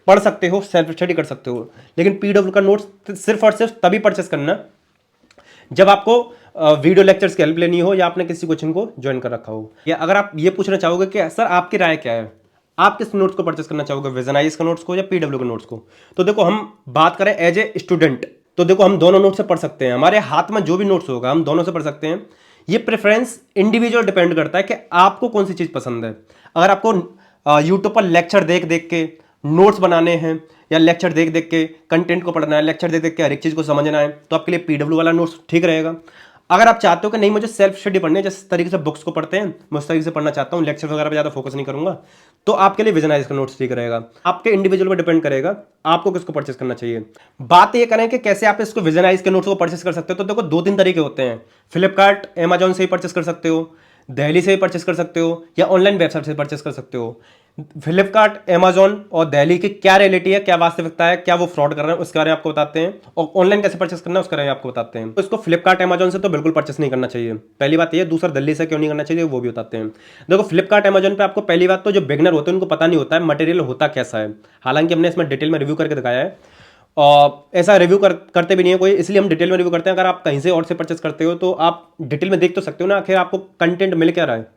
पढ़ सकते हो, सेल्फ स्टडी कर सकते हो। लेकिन पीडब्ल्यू का नोट्स सिर्फ और सिर्फ तभी परचेस करना जब आपको वीडियो लेक्चर्स की हेल्प लेनी हो या आपने किसी कोचिंग को ज्वाइन कर रखा हो। या अगर आप ये पूछना चाहोगे कि सर आपकी राय क्या है, आप किस नोट्स को परचेस करना चाहोगे, विजनाइज का नोट्स को या पीडब्ल्यू के नोट्स को, तो देखो हम बात करें एज ए स्टूडेंट तो देखो हम दोनों नोट्स से पढ़ सकते हैं। हमारे हाथ में जो भी नोट्स होगा हम दोनों से पढ़ सकते हैं। ये प्रेफरेंस इंडिविजुअल डिपेंड करता है कि आपको कौन सी चीज़ पसंद है। अगर आपको यूट्यूब पर लेक्चर देख देख के नोट्स बनाने हैं या लेक्चर देख देख के कंटेंट को पढ़ना है, लेक्चर देख देख के हर एक चीज़ को समझना है, तो आपके लिए पीडब्ल्यू वाला नोट्स ठीक रहेगा। अगर आप चाहते हो कि नहीं मुझे सेल्फ स्टडी पढ़नी है, जिस तरीके से बुक्स को पढ़ते हैं मैं उस तरीके से पढ़ना चाहता हूँ, लेक्चर वगैरह पर ज़्यादा फोकस नहीं करूँगा, तो आपके लिए विजनाइज का नोट्स ठीक रहेगा। आपके इंडिविजुअल पर डिपेंड करेगा आपको किसको परचेस करना चाहिए। बात ये करें कि कैसे आप इसको विजनाइज के नोट्स को परचेस कर सकते हो, तो देखो दो तीन तरीके होते हैं। फ्लिपकार्ट अमेजॉन से ही परचेस कर सकते हो, दिल्ली से ही परचेस कर सकते हो, या ऑनलाइन वेबसाइट से परचेस कर सकते हो। फ्लिपकार्ट, अमेजॉन और दिल्ली की क्या रियलिटी है, क्या वास्तविकता है, क्या वो फ्रॉड कर रहे हैं, उसके बारे में आपको बताते हैं, और ऑनलाइन कैसे परचेस करना है उसके बारे में आपको बताते हैं। तो इसको फ्लिपकार्ट अमेजॉन से तो बिल्कुल परचेस नहीं करना चाहिए, पहली बात ये। दूसरा, दिल्ली से क्यों नहीं करना चाहिए वो भी बताते हैं। देखो फ्लिपकार्ट अमेजॉन पे आपको पहली बात तो जो बिगनर होते हैं उनको पता नहीं होता है मटेरियल होता कैसा है। हालांकि हमने इसमें डिटेल में रिव्यू करके दिखाया है, और ऐसा रिव्यू करते भी नहीं है कोई, इसलिए हम डिटेल में रिव्यू करते हैं। अगर आप कहीं से और से परचेस करते हो तो आप डिटेल में देख तो सकते हो ना आखिर आपको कंटेंट मिल क्या रहा है।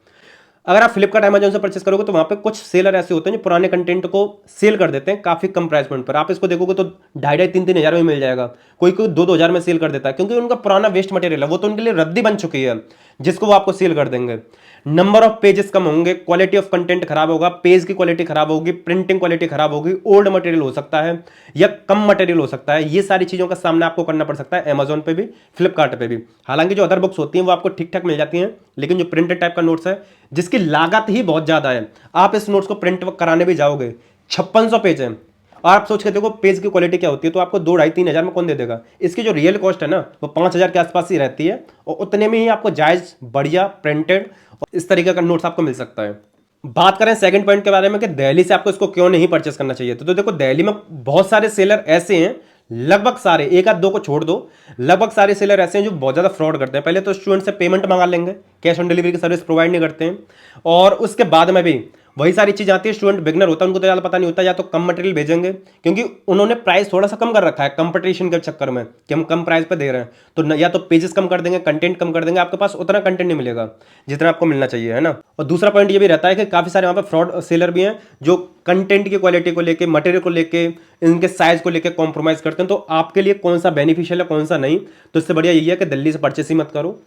अगर आप फ्लिपकार्ट अमेजॉन से परचेस करोगे तो वहाँ पे कुछ सेलर ऐसे होते हैं जो पुराने कंटेंट को सेल कर देते हैं काफ़ी कम प्राइस पॉइंट पर। आप इसको देखोगे तो 2,500-3,000 हज़ार में मिल जाएगा, कोई कोई 2,000-2,000 हज़ार में सेल कर देता है, क्योंकि उनका पुराना वेस्ट मटेरियल है, वो तो उनके लिए रद्दी बन चुकी है जिसको वो आपको सेल कर देंगे। नंबर ऑफ पेजेस कम होंगे, क्वालिटी ऑफ कंटेंट खराब होगा, पेज की क्वालिटी खराब होगी, प्रिंटिंग क्वालिटी खराब होगी, ओल्ड मटेरियल हो सकता है या कम मटेरियल हो सकता है। ये सारी चीज़ों का सामना आपको करना पड़ सकता है अमेजॉन पे भी, फ्लिपकार्ट पे भी। हालांकि जो अदर बुक्स होती हैं वो आपको ठीक ठाक मिल जाती हैं, लेकिन जो प्रिंटेड टाइप का नोट्स है जिसकी लागत ही बहुत ज़्यादा है, आप इस नोट्स को प्रिंट कराने भी जाओगे 5600 पेज है, और आप सोच के देखो पेज की क्वालिटी क्या होती है, तो आपको 2,500-3,000 हज़ार में कौन दे देगा। इसकी जो रियल कॉस्ट है ना वो 5,000 के आसपास ही रहती है, और उतने में ही आपको जायज़ बढ़िया प्रिंटेड और इस तरीके का नोट्स आपको मिल सकता है। बात करें सेकंड पॉइंट के बारे में कि दिल्ली से आपको इसको क्यों नहीं परचेस करना चाहिए, तो देखो दिल्ली में बहुत सारे सेलर ऐसे हैं, लगभग सारे, एक आध दो को छोड़ दो, लगभग सारे सेलर ऐसे हैं जो बहुत ज़्यादा फ्रॉड करते हैं। पहले तो स्टूडेंट से पेमेंट मंगा लेंगे, कैश ऑन डिलीवरी की सर्विस प्रोवाइड नहीं करते हैं, और उसके बाद में भी वही सारी चीज़ आती है। स्टूडेंट बिगनर होता है, उनको तो ज़्यादा पता नहीं होता, या तो कम मटेरियल भेजेंगे क्योंकि उन्होंने प्राइस थोड़ा सा कम कर रखा है कंपटीशन के चक्कर में कि हम कम प्राइस पे दे रहे हैं, तो या तो पेजेस कम कर देंगे, कंटेंट कम कर देंगे, आपके पास उतना कंटेंट नहीं मिलेगा जितना आपको मिलना चाहिए, है ना। और दूसरा पॉइंट ये भी रहता है कि काफ़ी सारे वहाँ पर फ्रॉड सेलर भी हैं जो कंटेंट की क्वालिटी को लेके, मटेरियल को लेके, इनके साइज को लेके कॉम्प्रोमाइज़ करते हैं। तो आपके लिए कौन सा बेनिफिशियल है कौन सा नहीं, तो इससे बढ़िया यही है कि दिल्ली से परचेस ही मत करो।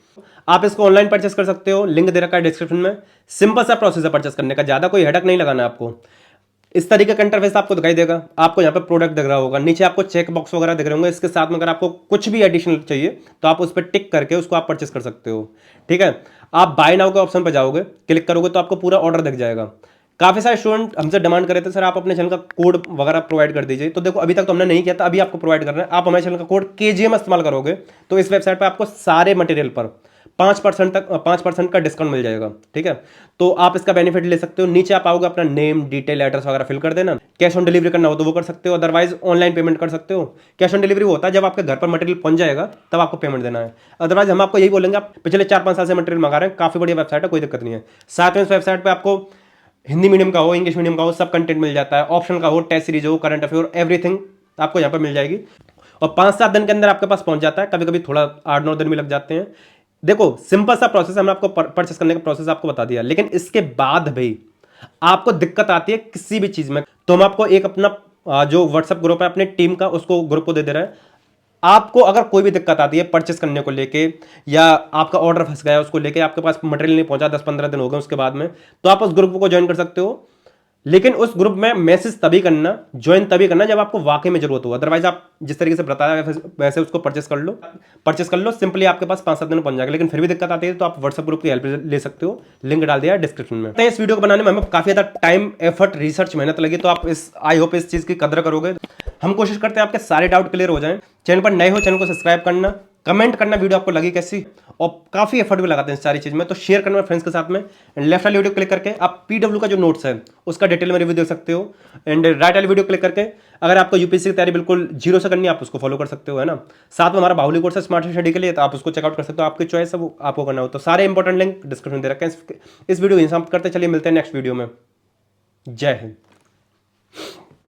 आप इसको ऑनलाइन परचेस कर सकते हो, लिंक दे रखा है डिस्क्रिप्शन में। सिंपल सा प्रोसेस है परचेस करने का, ज़्यादा कोई हेडक नहीं लगाना आपको। इस तरीके का इंटरफेस आपको दिखाई देगा। आपको यहाँ पे प्रोडक्ट दिख रहा होगा, नीचे आपको चेक बॉक्स वगैरह दिख रहे होंगे। इसके साथ में अगर आपको कुछ भी एडिशनल चाहिए तो आप उस पर टिक करके उसको आप परचेस कर सकते हो। ठीक है, आप बाय नाउ के ऑप्शन पर जाओगे, क्लिक करोगे तो आपको पूरा ऑर्डर दिख जाएगा। काफी सारे स्टूडेंट हमसे डिमांड कर रहे थे, सर आप अपने चैनल का कोड वगैरह प्रोवाइड कर दीजिए। तो देखो अभी तक तो हमने नहीं किया था, अभी आपको प्रोवाइड कर रहे हैं। आप हमारे चैनल का कोड KGM इस्तेमाल करोगे तो इस वेबसाइट पर आपको सारे मटेरियल पर 5% का डिस्काउंट मिल जाएगा। ठीक है, तो आप इसका बेनिफिट ले सकते हो। नीचे आप आओगे, अपना नेम, डिटेल, एड्रेस वगैरह फिल कर देना। कैश ऑन डिलीवरी करना हो तो वो कर सकते हो, अदरवाइज ऑनलाइन पेमेंट कर सकते हो। कैश ऑन डिलीवरी होता है जब आपके घर पर मटेरियल पहुंच जाएगा तब आपको पेमेंट देना है। अदरवाइज हम आपको यही बोलेंगे, आप पिछले 4-5 साल से मटेरियल मंगा रहे हैं, काफी बढ़िया वेबसाइट है, कोई दिक्कत नहीं है। साथ में इस वेबसाइट पर आपको हिंदी मीडियम का हो, इंग्लिश मीडियम का हो, सब कंटेंट मिल जाता है। ऑप्शन का हो, टेस्ट सीरीज हो, करंट अफेयर, एवरीथिंग आपको यहाँ पर मिल जाएगी। और 5-7 दिन के अंदर आपके पास पहुंच जाता है, कभी कभी थोड़ा 8-9 दिन भी लग जाते हैं। देखो सिंपल सा प्रोसेस, हमने आपको परचेस करने का प्रोसेस आपको बता दिया, लेकिन इसके बाद भी आपको दिक्कत आती है किसी भी चीज में, तो हम आपको एक अपना जो व्हाट्सएप ग्रुप है अपने टीम का, उसको ग्रुप को दे रहे हैं। आपको अगर कोई भी दिक्कत आती है परचेस करने को लेके, या आपका ऑर्डर फंस गया उसको लेके, आपके पास मटेरियल नहीं पहुंचा, 10-15 दिन हो गए उसके बाद में, तो आप उस ग्रुप को ज्वाइन कर सकते हो। लेकिन उस ग्रुप में मैसेज तभी करना, ज्वाइन तभी करना जब आपको वाकई में जरूरत हो। अदरवाइज आप जिस तरीके से बताया वैसे उसको परचेस कर लो, सिंपली आपके पास 5-7 दिन में पहुंच जाएगा। लेकिन फिर भी दिक्कत आती है तो आप व्हाट्सएप ग्रुप की हेल्प ले सकते हो, लिंक डाल दिया है डिस्क्रिप्शन में। तो इस वीडियो को बनाने में हमें काफी ज्यादा टाइम, एफर्ट, रिसर्च, मेहनत लगी, तो आप आई होप इस चीज की कदर करोगे। हम कोशिश करते हैं आपके सारे डाउट क्लियर हो जाएं। चैनल पर नए हो, चैनल को सब्सक्राइब करना, कमेंट करना वीडियो आपको लगी कैसी, और काफी एफर्ट भी लगाते हैं इस सारी चीज में, तो शेयर करना फ्रेंड्स के साथ में। एंड लेफ्ट वाली वीडियो क्लिक करके आप PW का जो नोट्स है उसका डिटेल में रिव्यू देख सकते हो। एंड राइट वाली वीडियो क्लिक करके अगर आपको यूपीएससी की तैयारी बिल्कुल जीरो से करनी है, आप उसको फॉलो कर सकते हो, है ना। साथ में हमारा बाहुली कोर्स है स्मार्ट स्टडी के लिए, तो आप उसको चेकआउट कर सकते हो, आपकी चॉइस है वो आपको करना हो। तो सारे इंपॉर्टेंट लिंक डिस्क्रिप्शन दे रखे हैं। इस वीडियो को समाप्त करते चलिए, मिलते हैं नेक्स्ट वीडियो में। जय हिंद।